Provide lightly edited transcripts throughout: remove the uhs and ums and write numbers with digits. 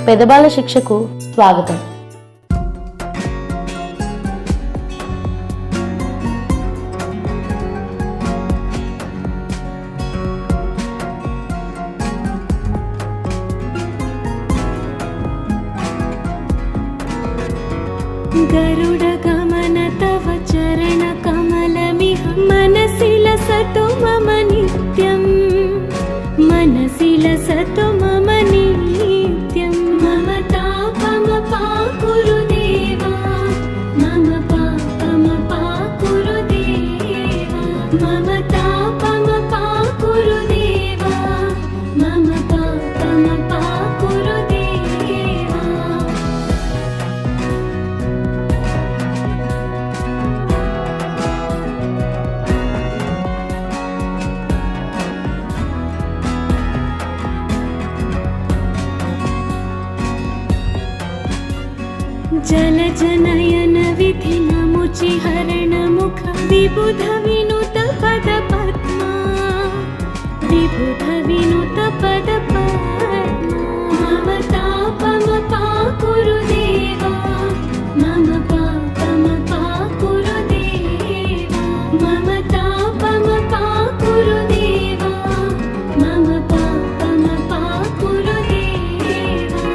పెదబాల శిక్షకు స్వాగతం. गरुड गमन तव चरण कमलमिह मनसि लसतु मम नित्यं, मनसि लसतु मम नित्यं. मम तापमपाकुरु देवा, मम पापमपाकुरु देवा, मम तापमपाकुरु देवा, मम पापमपाकुरु देवा. जलजनयन विधिनमुचि हरणमुख विबुध विनुत पद पद्मा, विबुध विनुत पद पद्मा. मम तापमपाकुरु देवा, मम पापमपाकुरु देवा, मम तापमपाकुरु देवा, मम पापमपाकुरु देवा.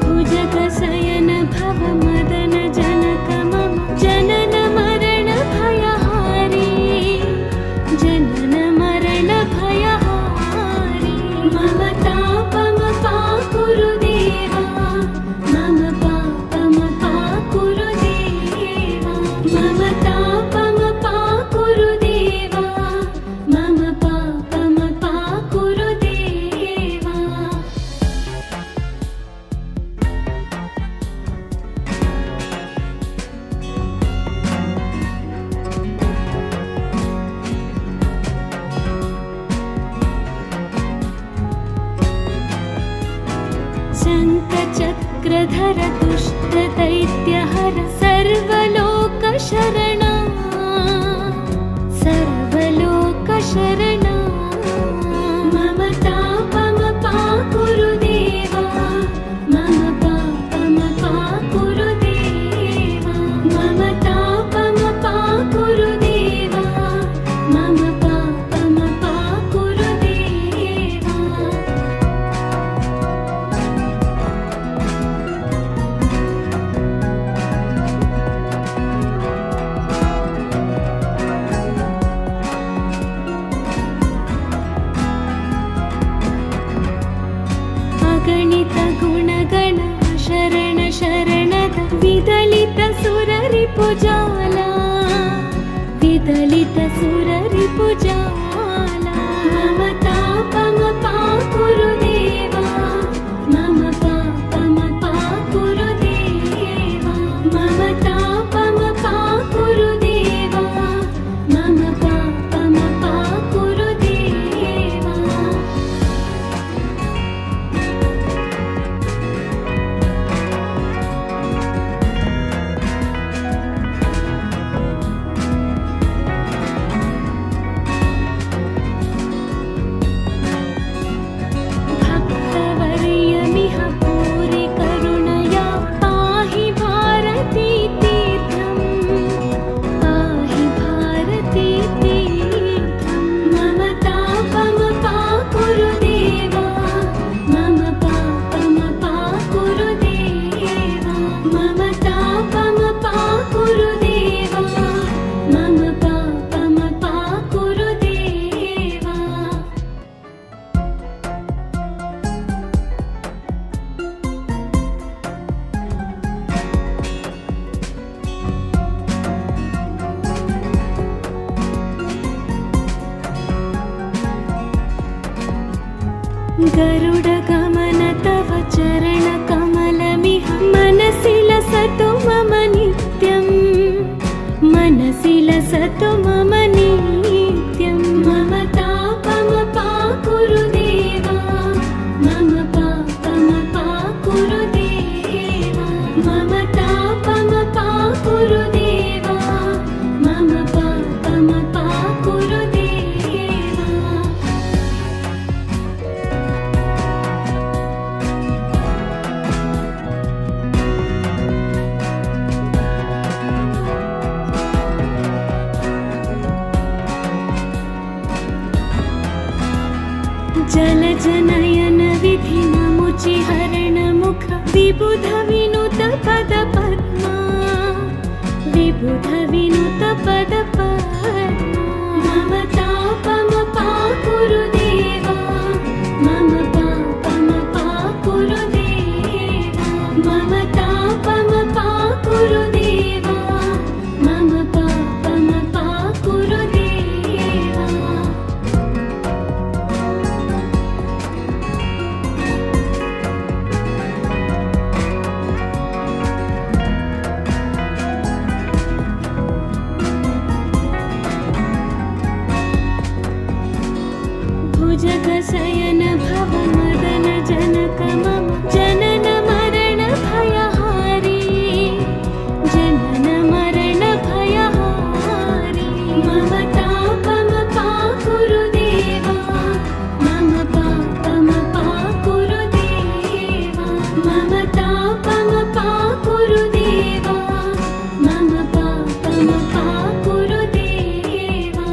भुजगशयन भव मदन जनक मम जनन मरण भयहारी, जनन मरण भयहारी. मम तापमपाकुरु देवा, मम पापमपाकुरु देवा, मम तापमपाकुरु देवा, मम पापमपाकुरु देवा. शङ्खचक्रधर दुष्ट दैत्यहर सर्वलोकशरणा, सर्वलोकशरणा. मम तापमपाकुरु देवा, मम पापमपाकुरु देवा, मम तापमपाकुरु देवा, मम पापमपाकुरु देवा. अगणित गुणगण शरण शरणद विदलित सुररिपुजाला, विदलित सुररिपुजाला. मम तापमपाकुरु देवा, मम पापमपाकुरु देवा, मम तापमपाकुरु देवा, मम पापमपाकुरु देवा. भक्तवर्यमिह पूरि करुणया पाहि भारती तीर्थं, पाहि भारती तीर्थं. मम तापमपाकुरु देवा, मम पापमपाकुरु देवा, मम तापमपाकुरु देवा, मम पापमपाकुरु देवा. गरुड गमन तव चरण कमलमिह मनसि लसतु मम नित्यं, मनसि लसतु मम नित्यं. मम तापमपाकुरु देवा, मम पापम जलजनयन विधिनमुचिहरण मुख विबुध विनुत पद पद्मा विबुध विनुत पद पद्मा मम तापम पाकुरु देवा मम पापम पाकुरु देवा मम तापम पाकुरु देवा मम पापम पाकुरु देवा भुजगशयन भव मदन जनक मम जनन मरण भयहारी जनन मरण भयहारी मम तापम पाकुरु देवा मम पापम पाकुरु देवा मम तापम पाकुरु देवा मम पापम पाकुरु देवा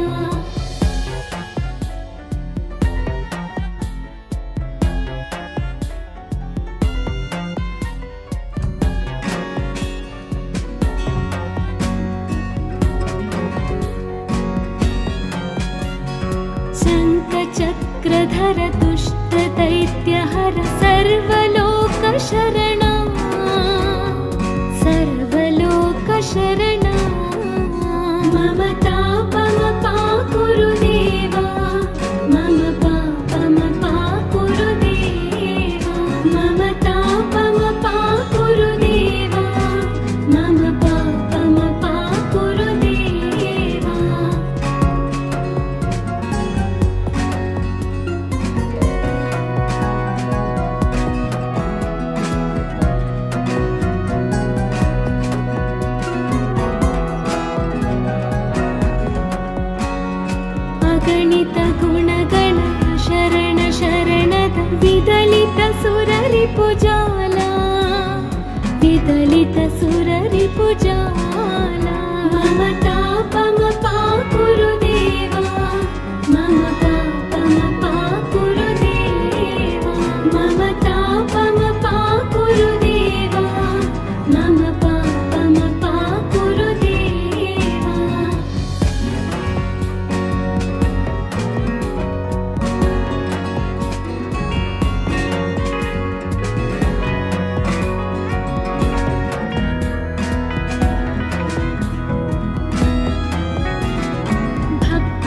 शङ्खचक्रधर दुष्ट दैत्यहर सर्वलोकशरणा सर्वलोकशरणा मम तापम पाकुरु देवा मम पापम पाकुरु देवा मम तापम पाकुरु देवा मम पापम पाकुरु देवा अगणित गुणगण शरण शरणद विदलित सुररिपुजाला विदलित सुररिपुजाला मम तापम पाकुरु देवा मम पापम पाकुरु देवा मम तापम पाकुरु देवा मम पापम पाकुरु देवा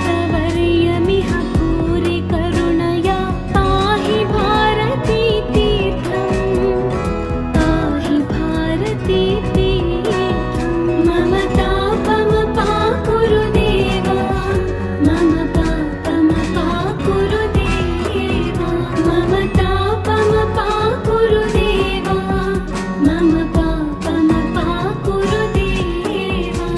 भक्तवर्यमिह भूरि करुणया पाहि भारती तीर्थं पाहि भारती तीर्थं मम तापम पाकुरु देवा मम पापम पाकुरु देवा मम तापम पाकुरु देवा मम पापम पाकुरु देवा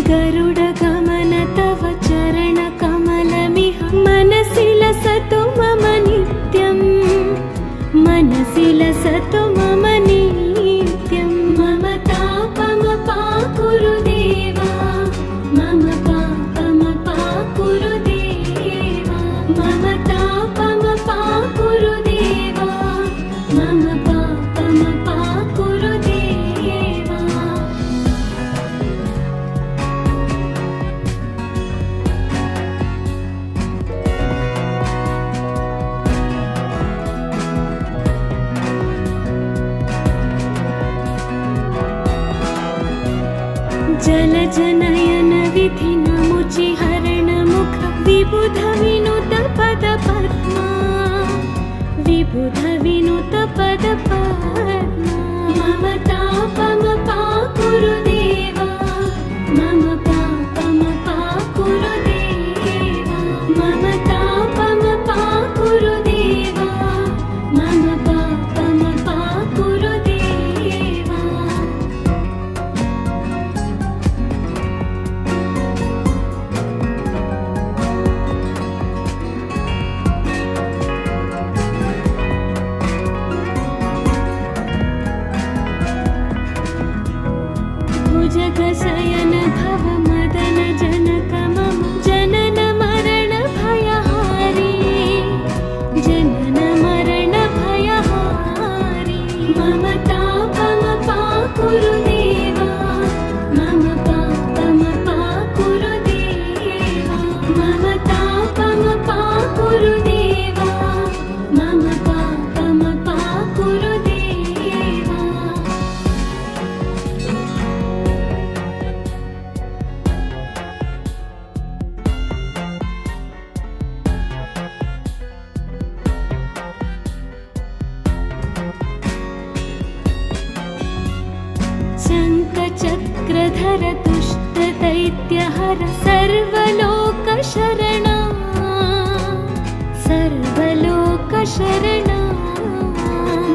गरुडगमन तव चरणकमलमिह मनसि लसतु मम नित्यं मनसि लसतु मम नित्यं मम तापम पाकुरु देवा मम पापम पाकुरु देवा मम तापम पाकुरु देवा मम पापम पाकुरु देवा जलजनयन विधिनमुचिहरण मुख विबुध विनुत पद पद्मा विबुध विनुत पद पद्मा मम तापम पाकुरु देवा मम पापम पाकुरु देवा मम तापम पाकुरु देवा मम पापम पाकुरु देवा शङ्खचक्रधर दुष्टदैत्यहर सर्वलोकशरणा सर्वलोकशरणा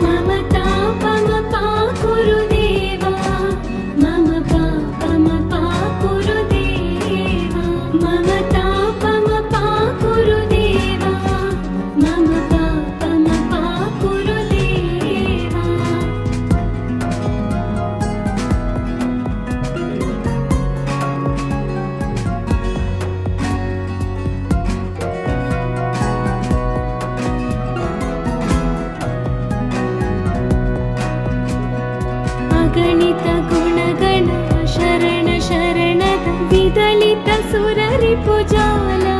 मम तापमपा कुरु देवा मम पापमपा कुरु देवा मम तापमपा कुरु देवा मम पापमपा कुरु देवा अगणित गुणगण शरण शरणद विदलित सुररिपुजाला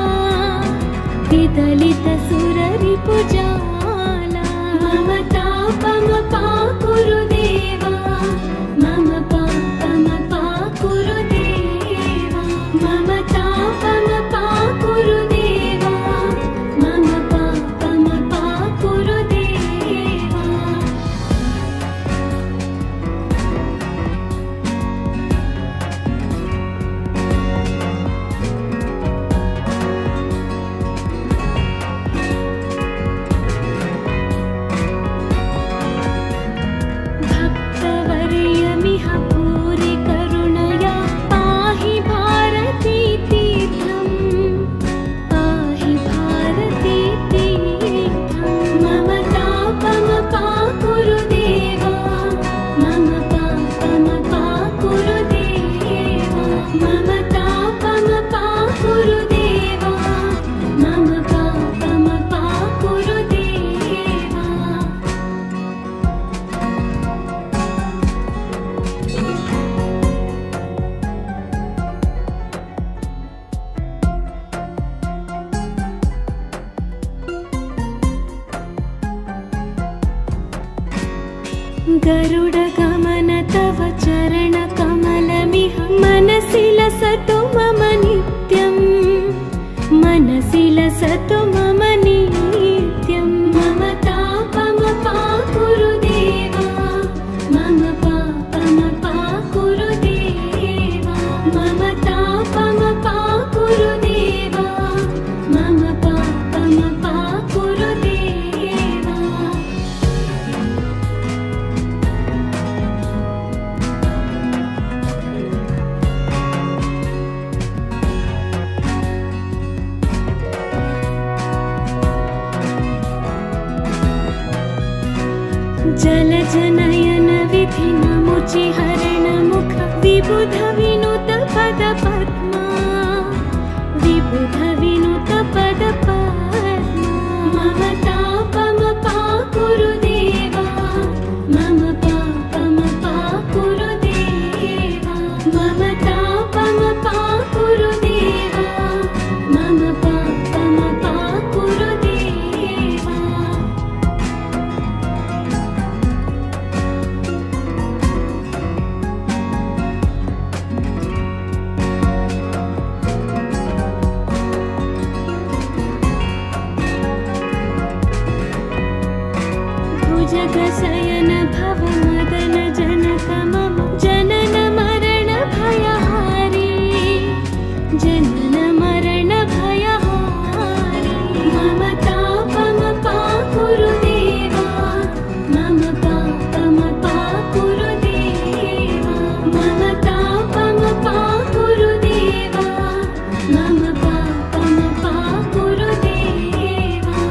विदलित सुररिपुजाला मम तापमपा कुरु देवा मम पापमपा कुरु देवा मम तापमपा कुरु देवा मम पापमपा कुरु देवा भक्तवर्यमिह पूरि करुणया पाहि भारती तीर्थं पाहि भारती तीर्थं मम तापमपा कुरु देवा मम पापमपा कुरु देवा मम तापमपा कुरु देवा मम पापमपा कुरु देवा गरुडगमन तव चरणकमलमिह मनसि लसतु मम नित्यं मनसि लसतु मम नित्यं मम तापमपा कुरु देवा मम पापमपा कुरु देवा मम तापमपा कुरु देवा मम पापमपा कुरु देवा जलजनयन विधिनमुचि हरणमुख विबुध विनुत पद पद्मा विबुध विनुत पद पद्मा मम तापमपा कुरु देवा मम पापमपा कुरु देवा मम तापमपा कुरु देवा मम पापमपा कुरु देवा भुजगशयन भव मदन जनक मम जनन मरण भयहारी जनन मरण भयहारी मम तापमपा कुरु देवा मम पापमपा कुरु देवा मम तापमपा कुरु देवा मम पापमपा कुरु देवा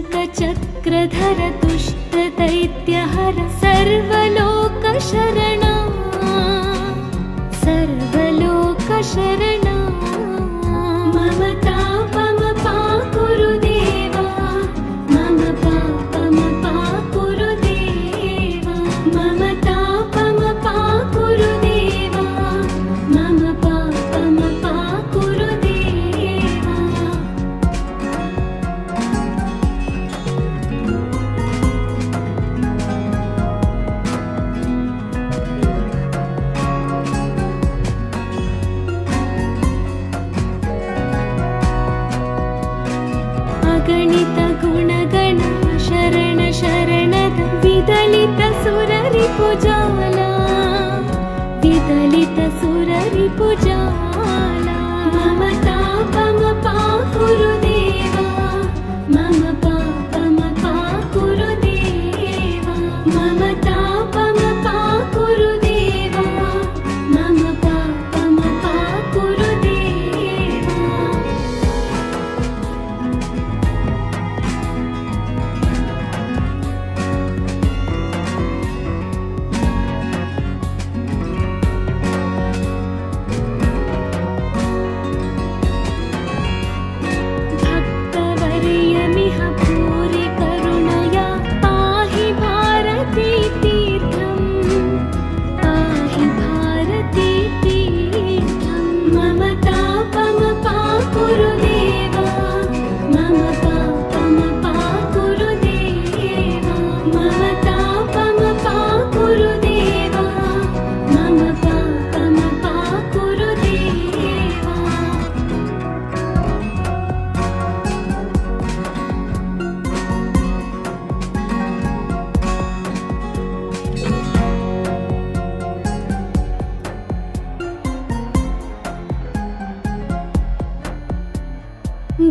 शङ्खचक्रधर दुष्टदैत्यहर सर्वलोकशरणा सर्वलोकशरणा मम तापमपा कुरु देवा मम पापमपा कुरु देवा मम तापमपा कुरु देवा मम पापमपा कुरु देवा ಅಗಣಿತ ಗುಣಗಣ ಶರಣ ಶರಣದ ವಿದಲಿತ ಸುರರಿ ಪುಜಾಲ ವಿದಲಿತ ಸುರರಿ ಪುಜಾಲ ಮಮತಾ ಪಮ ಪಾ ಗುರುದೇವ ಮಮ ಪಾಪಮ ಪಾ ಗುರುದೇವ ಮಮತಾ ಪಮ ಪಾ ಗುರುದೇವ ಮಮ ಪಾಪಮ ಪಾ ಗುರುದೇವ भक्तवर्यमिह भूरि करुणया पाहि भारती तीर्थं पाहि भारती तीर्थं मम तापम पा गुरुदेव मम पापम पा गुरुदेव मम तापम पा गुरुदेव मम पापम पा गुरुदेव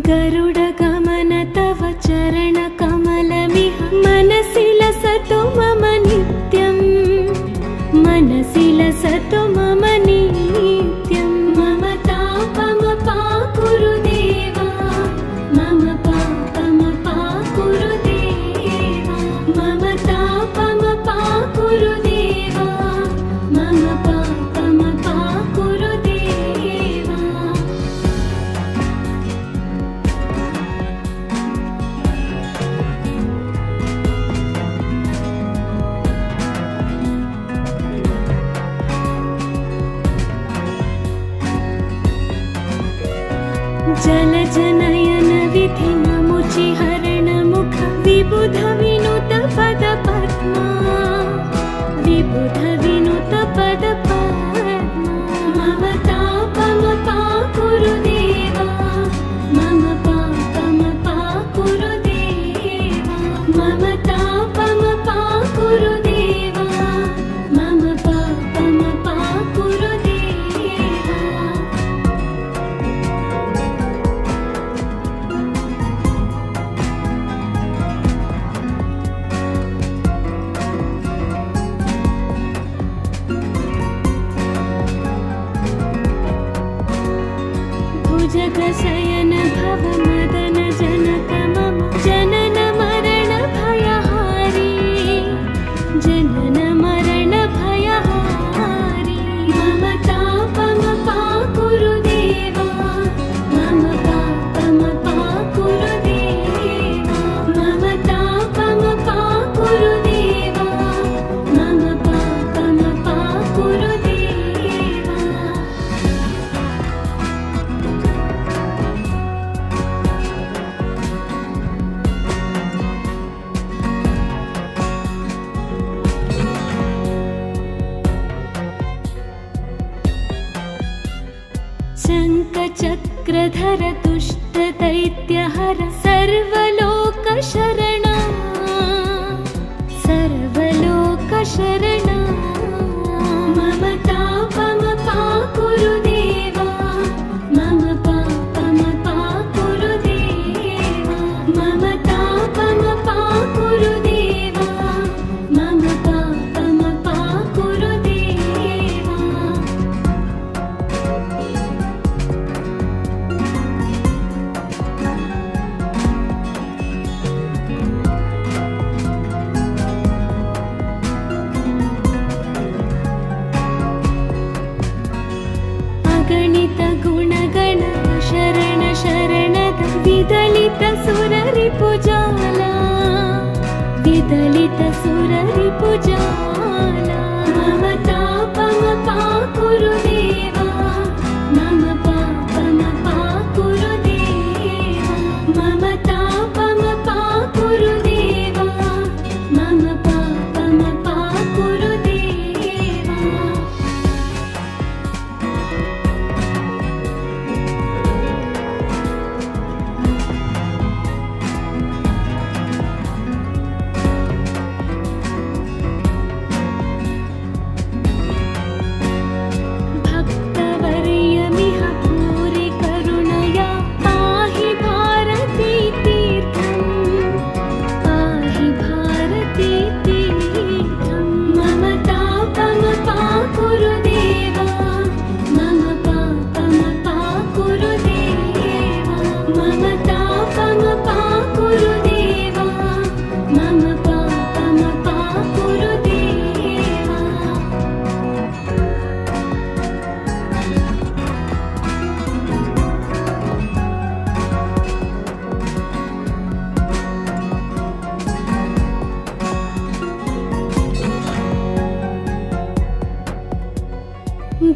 गरुड गमन तव चरण कमलमिह मनसि लसतु मम नित्यं मनसि लसतु मम नित्यं मम तापम पा गुरुदेव मम पापम पा गुरुदेव मम तापम पा गुरुदेव मम पापम पा गुरुदेव जलजनयन विधि नमुचि हरण मुख विबुध विनुत पद पद्मा विबुध विनुत पद पद्मा मम तापम पा गुरुदेव मम पापम पा गुरुदेव मम तापम पा गुरुदेव मम पापम पा गुरुदेव भुजगशयन भव मदन जनक मम जनन मरण भयहारी जनन मरण भयहारी मम तापम पा गुरुदेव मम पापम पा गुरुदेव मम तापम पा गुरुदेव मम पापम पा गुरुदेव शङ्खचक्रधर दुष्ट दैत्यहर सर्वलोक शरणा सर्वलोक शरणा मम तापम पा गुरुदेव मम पापम पा गुरुदेव मम तापम पा गुरुदेव मम पापम पा गुरुदेव अगणित गुणगण शरण शरणद विदलित सुररि पुजाला विदलित सुररि पुजाला मम तापम पा गुरुदेव मम पापम पा गुरुदेव मम तापम पा गुरुदेव मम पापम पा गुरुदेव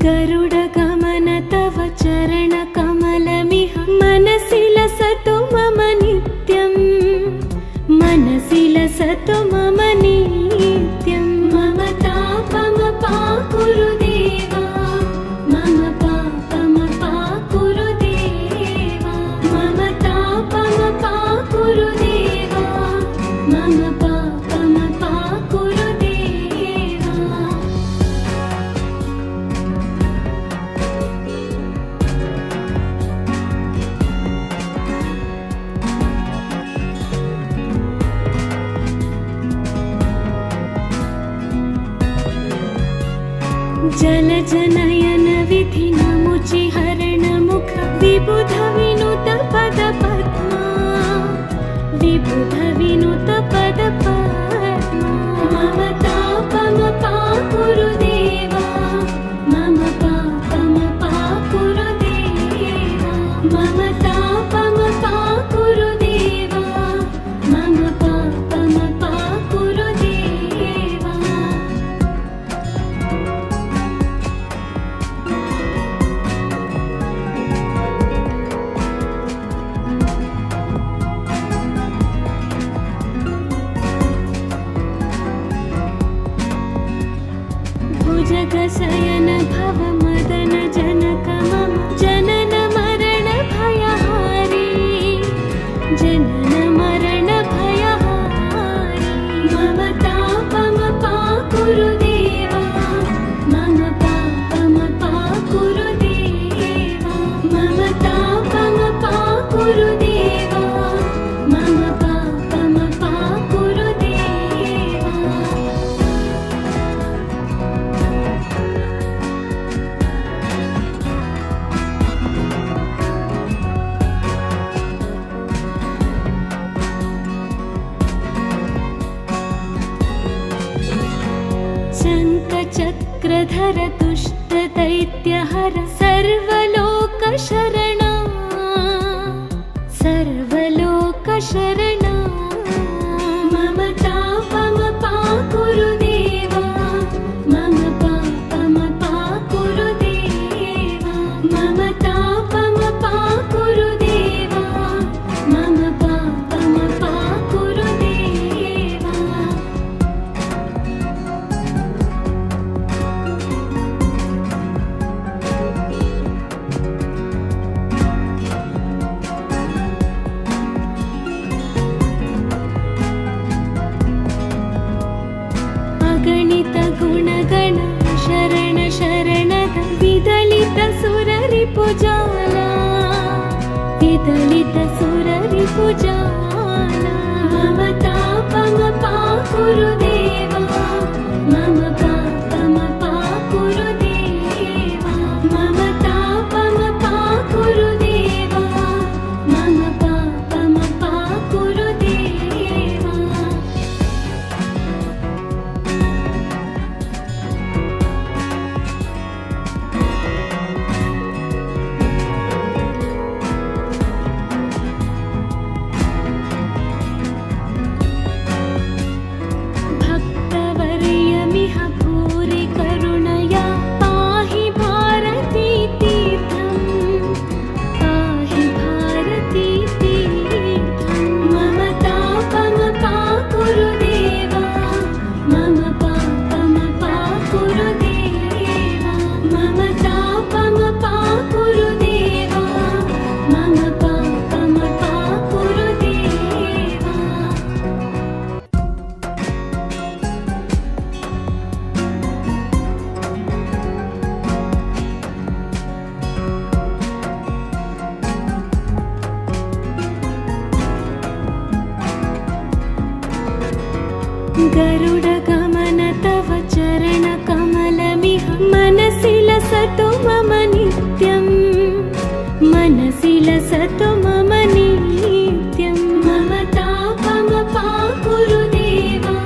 गरुडगमन तव चरणकमलमिह मनसि लसतु मम नित्यं मनसि लसतु मम नित्यं मम तापमपाकुरु देवा मम पापमपाकुरु देवा मम तापमपाकुरु देवा मम पापमपाकुरु देवा जलजनयन विधिनमुचि हरणमुख विबुध विनुत पद पद्मा विबुध विनुत पद पद्मा मम तापमपाकुरु देवा मम पापमपाकुरु देवा मम तापमपाकुरु देवा मम पापमपाकुरु देवा भुजगशयन भव मदन जनक मम जनन मरण भयहारी जनन मरण भयहारी मम तापमपाकुरु देवा मम पापमपाकुरु देवा मम तापमपाकुरु देवा मम पापमपाकुरु देवा शङ्खचक्रधर दुष्ट दैत्यहर सर्वलोकशरणा सर्वलोकशरणा मम तापमपाकुरु देवा मम पापमपाकुरु देवा मम तापमपाकुरु देवा मम पापमपाकुरु देवा अगणित गुणगण शरण शरणद विदलित सुररिपुजाला विदलित सुररिपुजाला मम तापमपाकुरु देवा मम पापमपाकुरु देवा मम तापमपाकुरु देवा मम पापमपाकुरु देवा भक्तवर्यमिह भूरि करुणया पाहि भारती तीर्थं पाहि भारती तीर्थं मम तापमपाकुरु देवा मम पापमपाकुरु देवा मम तापमपाकुरु देवा मम पापमपाकुरु देवा गरुडगमन तव चरणकमलमिह मनसि लसतु मम नित्यं मनसि लसतु मम नित्यं मम तापमपाकुरु देवा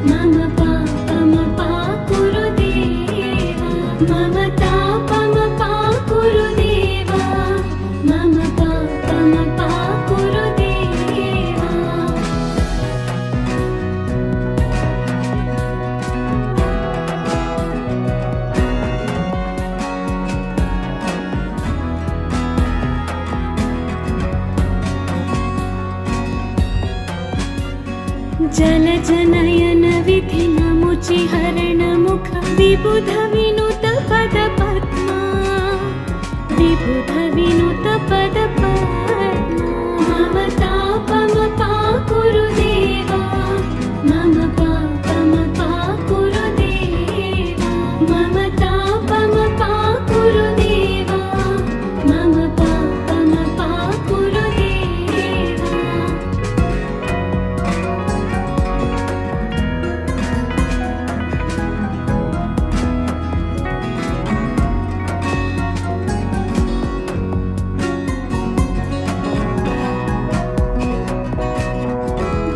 मम पापमपाकुरु देवा मम तापमपाकुरु देवा मम पापमपाकुरु देवा जलजनयन विधिनमुचिहरण मुख विबुध विनुत पद पद्मा विबुध विनुत पद पद्मा मम तापम पाकुरु देवा मम पापम पाकुरु देवा मम तापम पाकुरु देवा मम पापम पाकुरु देवा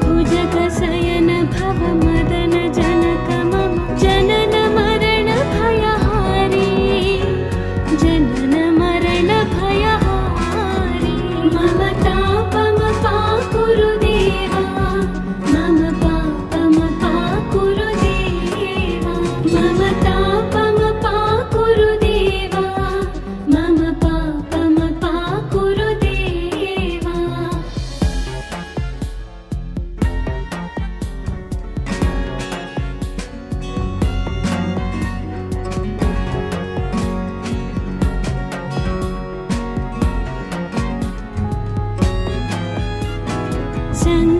भुजगशयन भव मदन जनक मम जनन मरण भयहारी जनन मरण भयहारी मम तापम पाकुरु देवा मम पापम पाकुरु देवा मम तापम पाकुरु देवा मम पापम पाकुरु देवा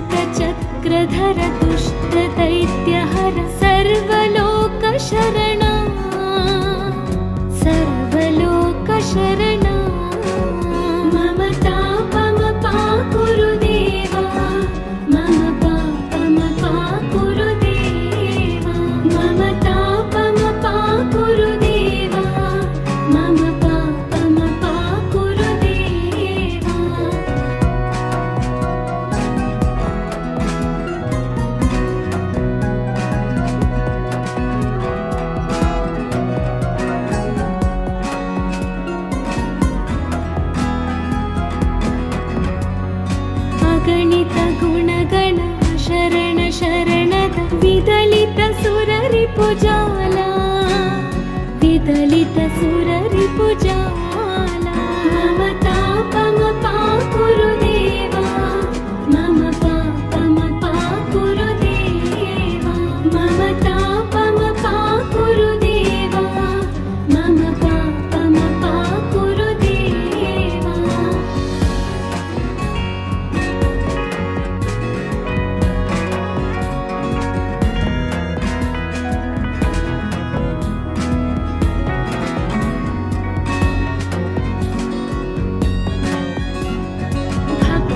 शङ्खचक्रधर दुष्टदैत्यहर सर्वलोकशरणा सर्वलोकशरणा मम तापम पाकुरु देवा मम पापम पाकुरु देवा मम तापम पाकुरु देवा मम पापम पाकुरु देवा अगणित गुणगण शरण शरणद विदलित सुररिपुजाला विदलित सुररिपुजाला मम तापम पाकुरु देवा मम पापम पाकुरु देवा मम तापम पाकुरु देवा मम पापम पाकुरु देवा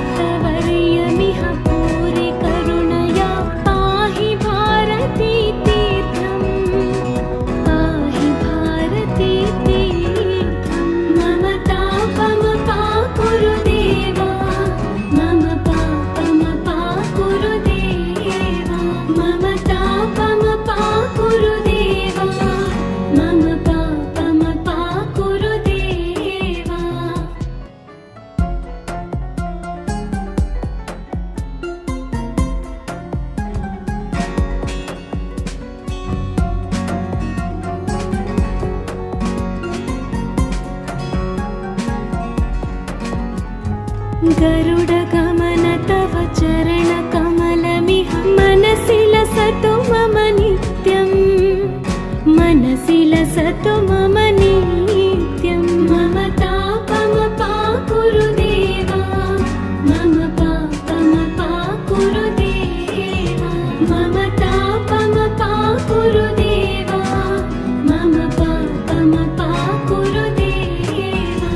भक्तवर्यमिह पूरि करुणया पाहि भारती तीर्थं पाहि भारती तीर्थं मम तापम पाकुरु देवा मम पापम पाकुरु देवा मम तापम पाकुरु देवा मम पापम पाकुरु देवा गरुडगमन तव चरणकमलमिह मनसि लसतु मम नित्यं मनसि लसतु मम नित्यं मम तापम पाकुरु देवा मम पापम पाकुरु देवा मम तापम पाकुरु देवा मम पापम पाकुरु देवा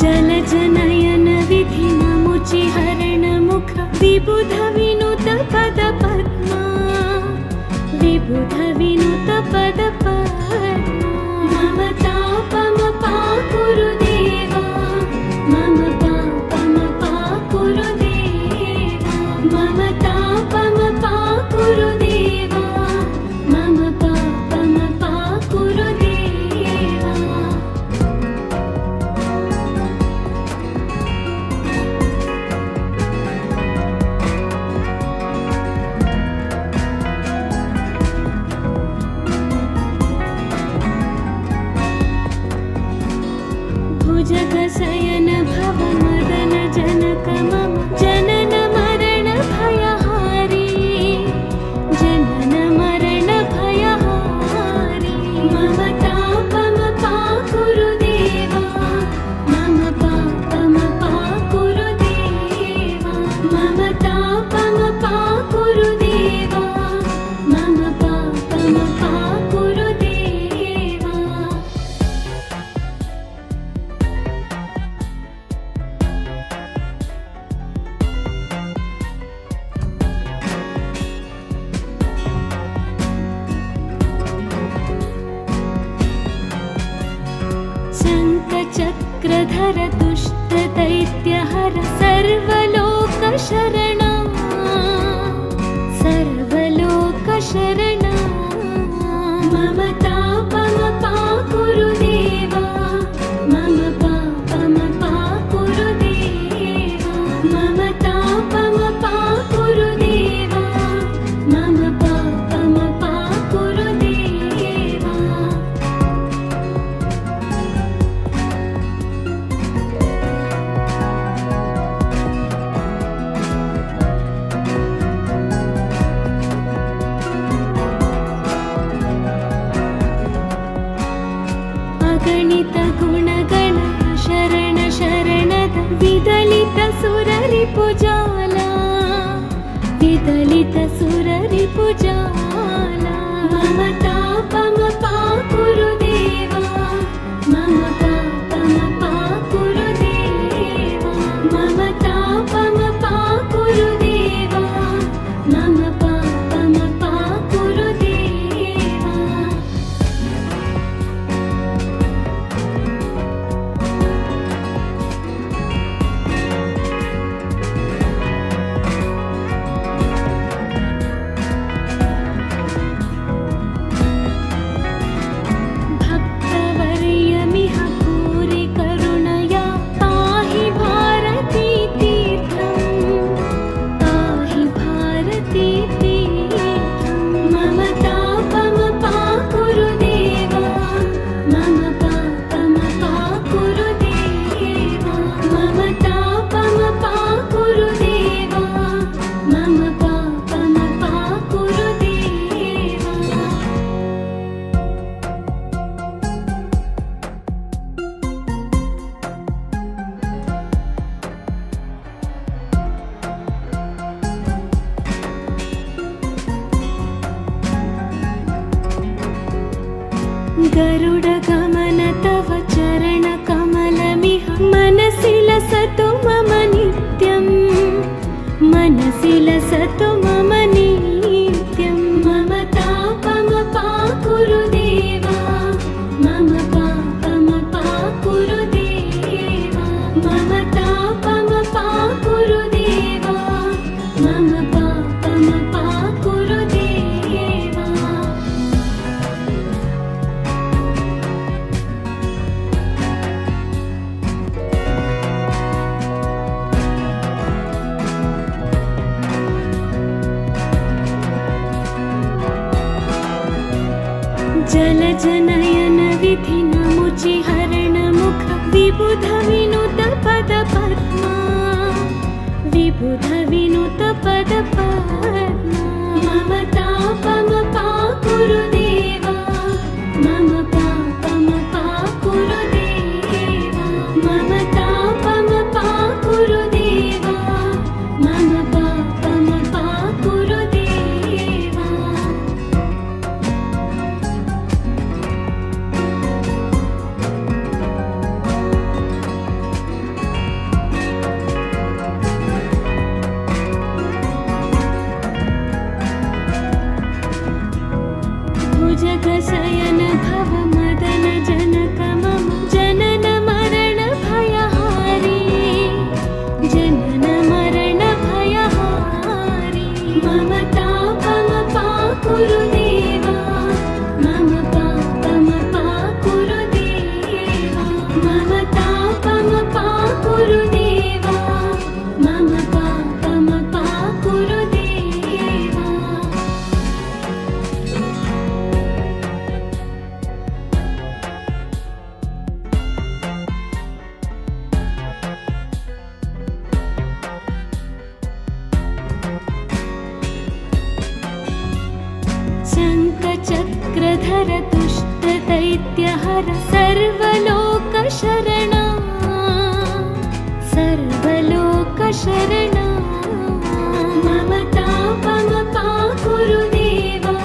जलजनयन विधिनमुचिहरण मुख विबुध विनुत पद पद्मा विबुध विनुत पद पद्मा मम तापम पाकुरु देवा मम पापम पाकुरु देवा मम तापम पाकुरु देवा मम पापम पाकुरु देवा धर दुष्ट दैत्य हर सर्वलोक शरणा सर्वलोक शरणा मम तापमपा कुरु देवा मम पापमपा कुरु देवा मम तापमपा कुरु देवा मम पापमपा कुरु देवा अगणित गुणगण शरण शरणद विदलित सुररिपुजाला विदलित सुररिपुजाला मम तापमपा कुरु देवा मम पापमपा कुरु देवा मम तापमपा कुरु देवा मम पापमपा कुरु देवा भक्तवर्यमिह भूरि करुणया पाहि भारती तीर्थं पाहि भारती तीर्थं मम तापमपा कुरु देवा मम पापमपा कुरु देवा मम तापमपा कुरु देवा मम पापमपा कुरु देवा गरुड गमन तव चरण कमलमिह मनसि लसतु मम नित्यं मनसि लसतु मम नित्यं मम तापमपा कुरु देवा मम पापमपा कुरु देवा मम तापमपा कुरु देवा मम पापमपा कुरु देवा जल जनयन विधि नमुचि हरण मुख विबुध विनुत पद पद्मा विबुध विनुत पद पद्मा मम तापमपा कुरु देवा मम पापमपा कुरु देवा मम तापमपा कुरु देवा मम पापमपा कुरु देवा भुजगशयन भव मदन जनक मम जनन मरण भयहारी जनन मरण भयहारी मम तापमपा कुरु देवा मम पापमपा कुरु देवा मम तापमपा कुरु देवा मम पापमपा कुरु देवा शङ्खचक्रधर दुष्ट दैत्य हर सर्वलोक शरणा सर्वलोक शरणा मम तापमपा कुरु देवा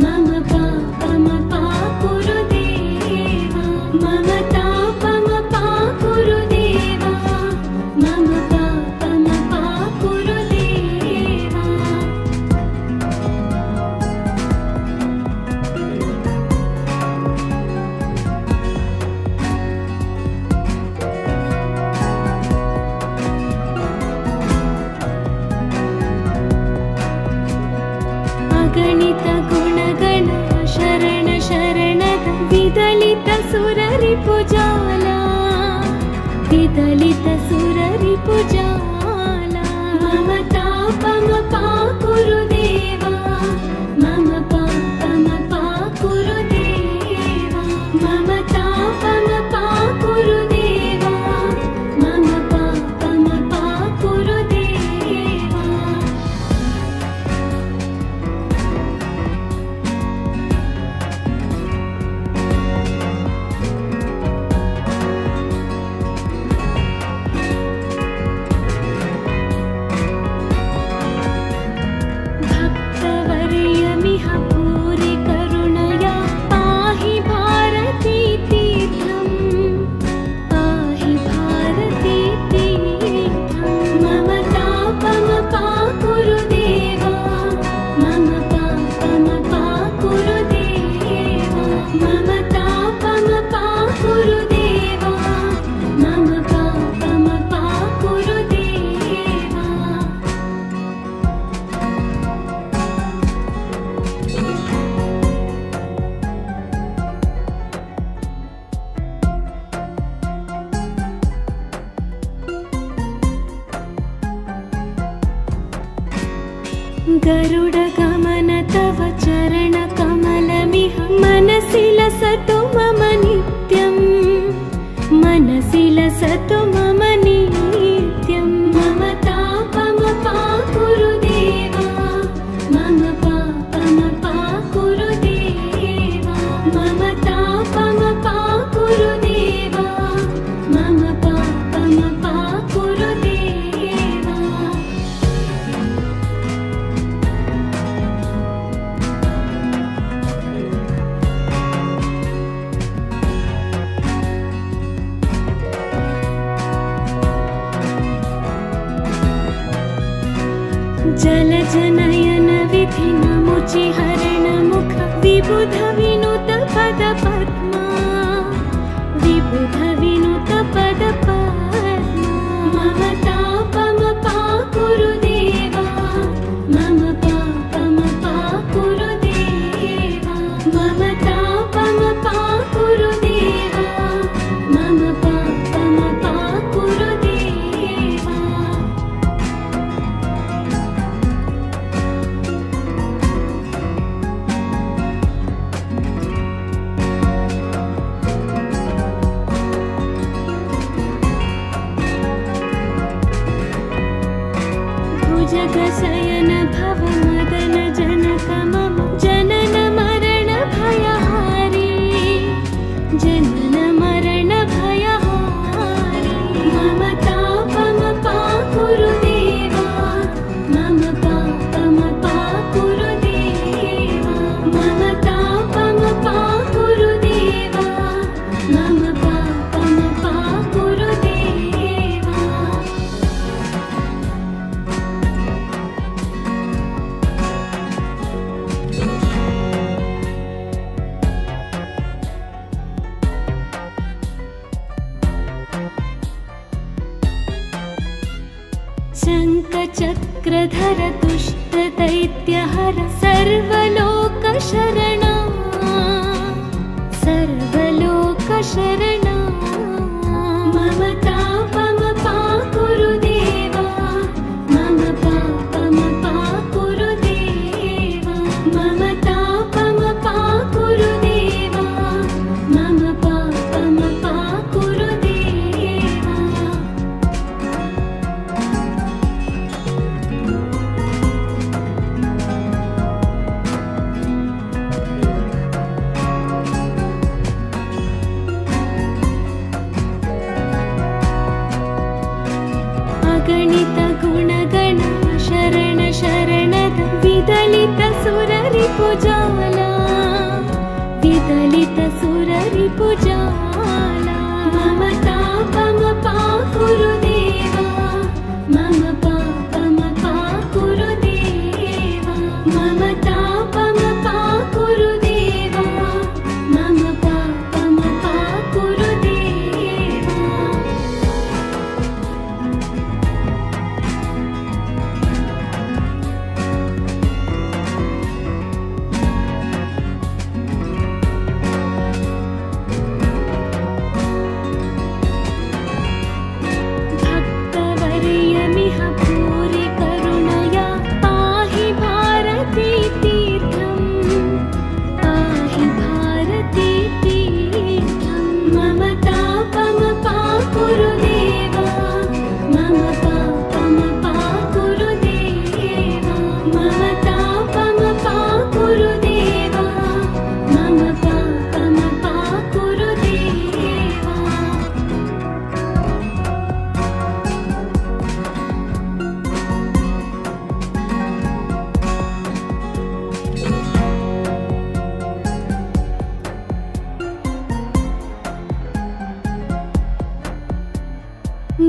मम पापमपा कुरु देवा मम तापमपा कुरु देवा मम पापमपा कुरु देवा सुररिपुजाला विदलित सुररिपुजाला मम तापमपा कुरु देवा मम पापमपा कुरु देवा मम तापमपा कुरु देवा मम पापमपा कुरु देवा भक्तवर्यमिह भूरि करुणया पाहि भारती तीर्थं पाहि भारती तीर्थं मम तापमपा कुरु देवा मम पापमपा कुरु देवा मम तापमपा कुरु देवा मम पापमपा कुरु देवा गरुडगमन तव चरणकमलमिह मनसि लसतु मम नित्यं मनसि लसतु मम नित्यं मम तापमपा कुरु देवा मम पापमपा कुरु देवा मम तापमपा कुरु देवा मम पापमपा कुरु देवा जलजनयन विधिनमुचि हरणमुख विबुध विनुत पद पद्मा विबुध विनुत पद पद्मा मम तापमपा कुरु देवा मम पापमपा कुरु देवा मम तापमपा कुरु देवा मम पापमपा कुरु देवा भुजगशयन भव मदन जनक मम जनन मरण भयहारी जनन मरण भयहारी मम तापमपा कुरु देवा मम पापमपा कुरु देवा मम तापमपा कुरु देवा मम पापमपा कुरु देवा शङ्खचक्रधर दुष्टदैत्यहर सर्वलोकशरणा सर्वलोकशरणा मम तापमपा कुरु देवा मम पापमपा कुरु देवा मम तापमपा कुरु देवा मम पापमपा कुरु देवा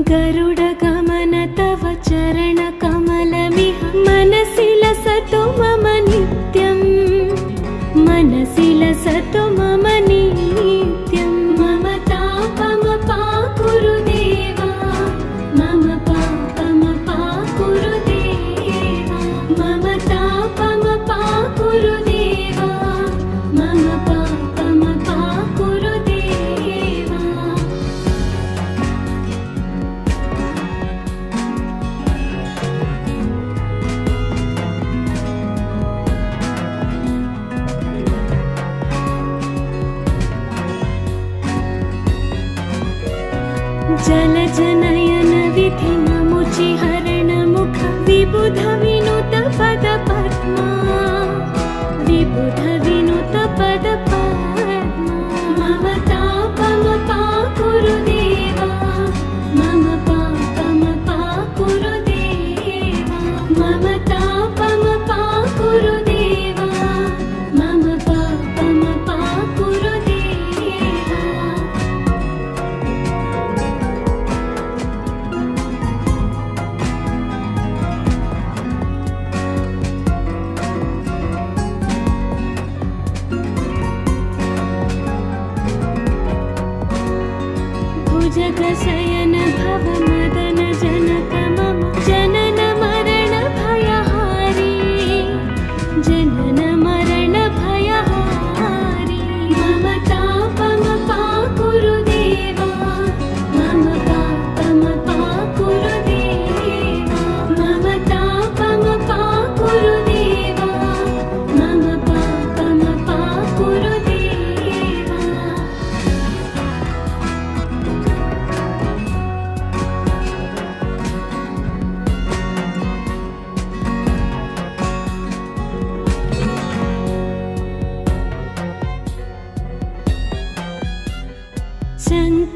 गरुडगमन तव चरणकमलमिह मनसि लसतु मम नित्यं मनसि लसतु मम नित्यं मम तापमपाकुरु देवा मम पापमपाकुरु देवा मम तापमपाकुरु देवा मम पापमपाकुरु देवा जलजनयन विधिनमुचिहरण मुख विबुध विनुत पद पद्मा विबुध विनुत पद पद्मा मम तापमपाकुरु देवा मम पापमपाकुरु देवा मम तापमपाकुरु देवा मम पापमपाकुरु देवा भुजगशयन भव मदन जनक मम जनन मरण भयहारी जनन मरण भयहारी मम तापमपाकुरु देवा मम पापमपाकुरु देवा मम तापमपाकुरु देवा मम पापमपाकुरु देवा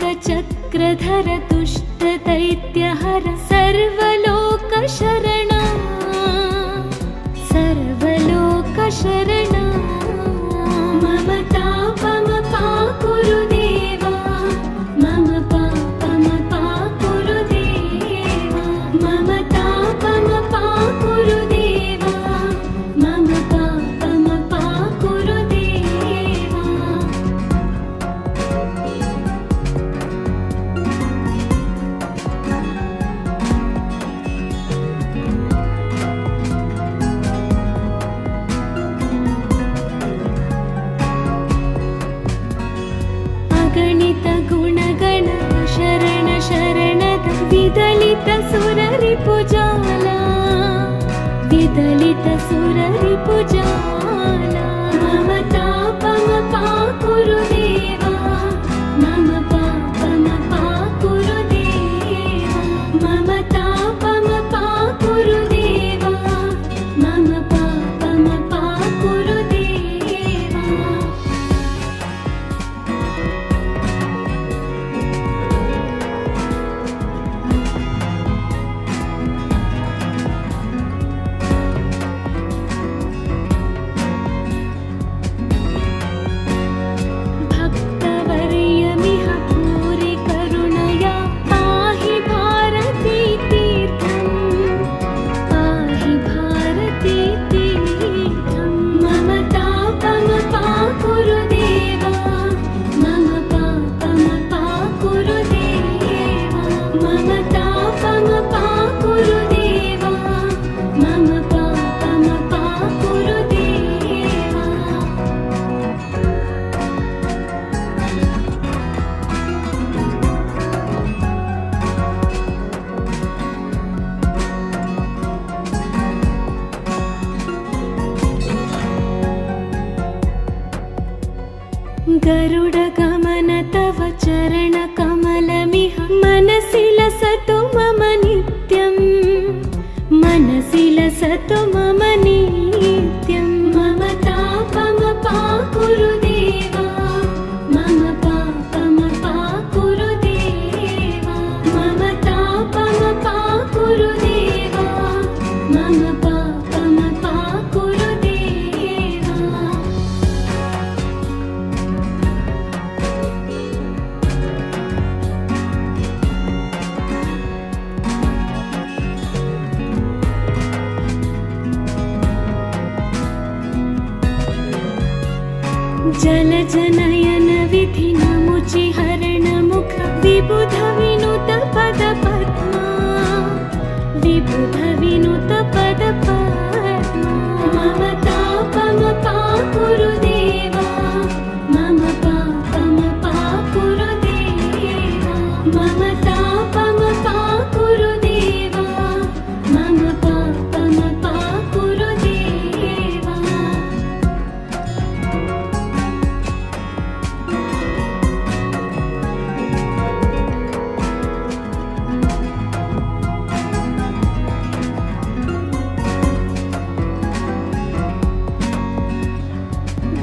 शङ्खचक्रधर दुष्ट दैत्यहर सर्वलोकशरणा सर्वलोकशरणा मम तापमपाकुरु देवा मम पापमपाकुरु देवा मम तापमपाकुरु देवा मम पापमपाकुरु देवा अगणित गुणगण शरण शरणद विदलित सुररिपुजाला विदलित सुररिपुजाला मम तापमपाकुरु देवा मम पापमपाकुरु देवा मम तापमपाकुरु देवा मम पापमपाकुरु देवा भक्तवर्यमिह भूरि करुणया पाहि भारती तीर्थं पाहि भारती तीर्थं मम तापमपाकुरु देवा मम पापमपाकुरु देवा मम तापमपाकुरु देवा मम पापमपाकुरु देवा गरुडगमन तव चरणकमलमिह मनसि लसतु मम नित्यं मनसि लसतु मम नित्यं मम तापमपाकुरु देवा मम पापमपाकुरु देवा मम तापमपाकुरु देवा मम पापमपाकुरु देवा जलजनयन विधि नमुचि हरण मुख विबुध विनुत पद पद्मा विबुध विनुत पद पद्मा मम तापम पाकुरु देवा मम पापम पाकुरु देवा मम तापम पाकुरु देवा मम पापम पाकुरु देवा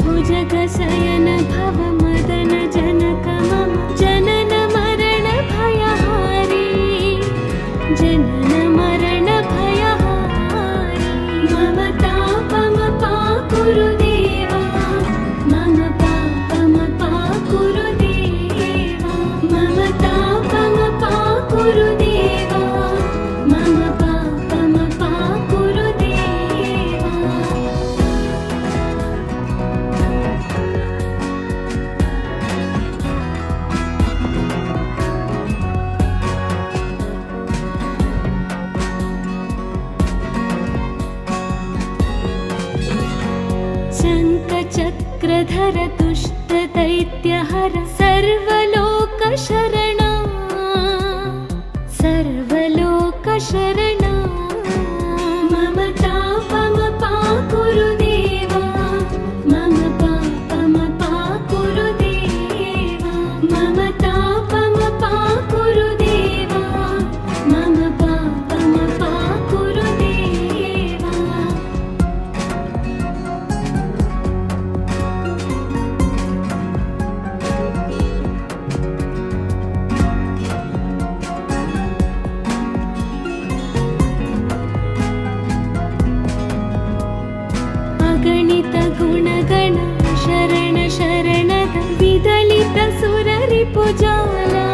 भुजगशयन भव मदन जनक मम जनन मरण भयहारी जनन मरण भयहारी मम तापम पाकुरु देवा मम पापम पाकुरु देवा मम तापम पाकुरु देवा मम पापम पाकुरु देवा शङ्खचक्रधर दुष्ट दैत्यहर सर्वलोकशरणा सर्वलोकशरणा मम तापम पाकुरु देवा मम पापम पाकुरु देवा मम तापम पाकुरु देवा मम पापम पाकुरु देवा अगणित गुणगण शरण शरणद विदलित सुररिपुजाला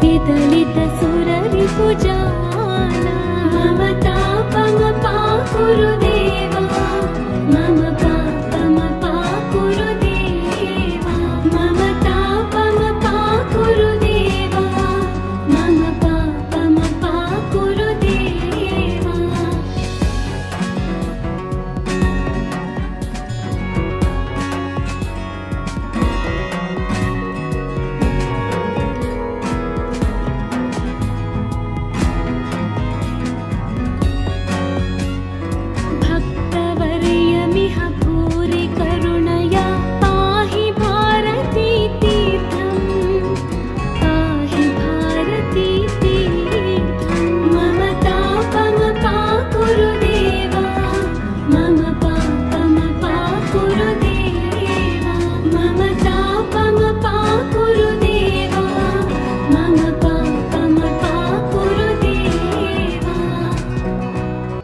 विदलित सुररिपुजाला